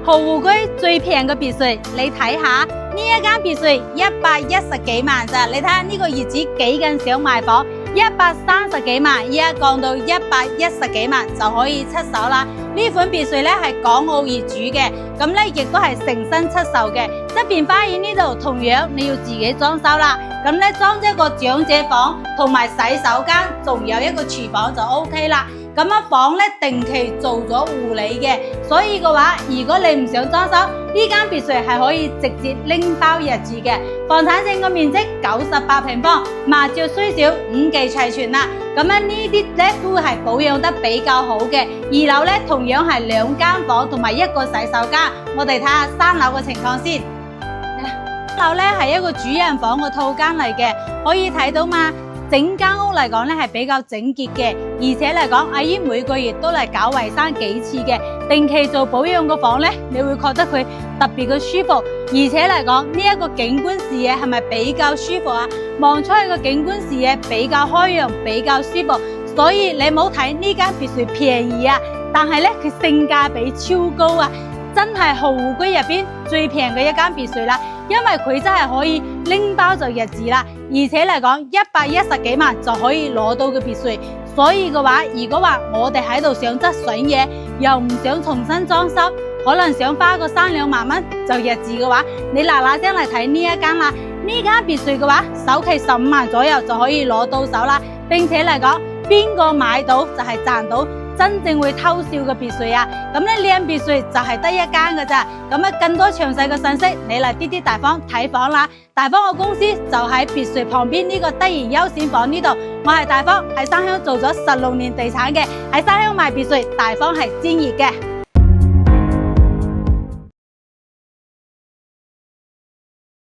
豪湖區最平嘅別墅，你睇下呢一間別墅110幾萬咋？你睇下呢個業主幾咁想賣房，130幾萬，而家降到110幾萬就可以出手啦。呢款別墅咧係港澳業主嘅，咁咧亦都係成新出售嘅。側邊花園呢度同樣你要自己裝修啦。咁咧裝一個長者房同埋洗手間，仲有一個廚房就 OK 啦。咁樣房咧定期做咗護理嘅，所以嘅話，如果你唔想裝修，呢間別墅係可以直接拎包入住嘅。房產證嘅面積98平方，麻雀雖小，5G齊全啦。咁樣呢啲咧都係保養得比較好嘅。2樓咧同樣係2間房同埋1個洗手間。我哋睇下3樓嘅情況先。3樓咧係一個主人房嘅套間嚟嘅，可以睇到嘛？整間屋嚟講咧係比較整潔嘅，而且嚟講阿姨每個月都嚟搞衛生幾次嘅，定期做保養個房咧，你會覺得佢特別嘅舒服，而且嚟講呢一個景觀視野係咪比較舒服啊？望出去個景觀視野比較開揚，比較舒服，所以你唔好睇呢間別墅便宜啊，但係咧佢性價比超高啊！真係豪湖區入邊最平嘅一間別墅啦，因為佢真係可以拎包就入住啦，而且嚟講110幾萬就可以攞到嘅別墅，所以嘅話，如果話我哋喺度想質筍嘢，又唔想重新裝修，可能想花個3-2萬蚊就入住嘅話，你嗱嗱聲嚟睇呢一間啦。呢間別墅嘅話，首期15萬左右就可以攞到手啦，並且嚟講，邊個買到就係賺到。真正會偷笑嘅別墅啊！咁咧靚別墅就係得一間嘅咋，咁啊更多詳細嘅信息，你嚟滴滴大方睇房啦。大方嘅公司就喺別墅旁邊呢個德賢優選房呢度。我係大方，喺沙鄉做咗16年地產嘅，喺沙鄉賣別墅，大方係專業嘅。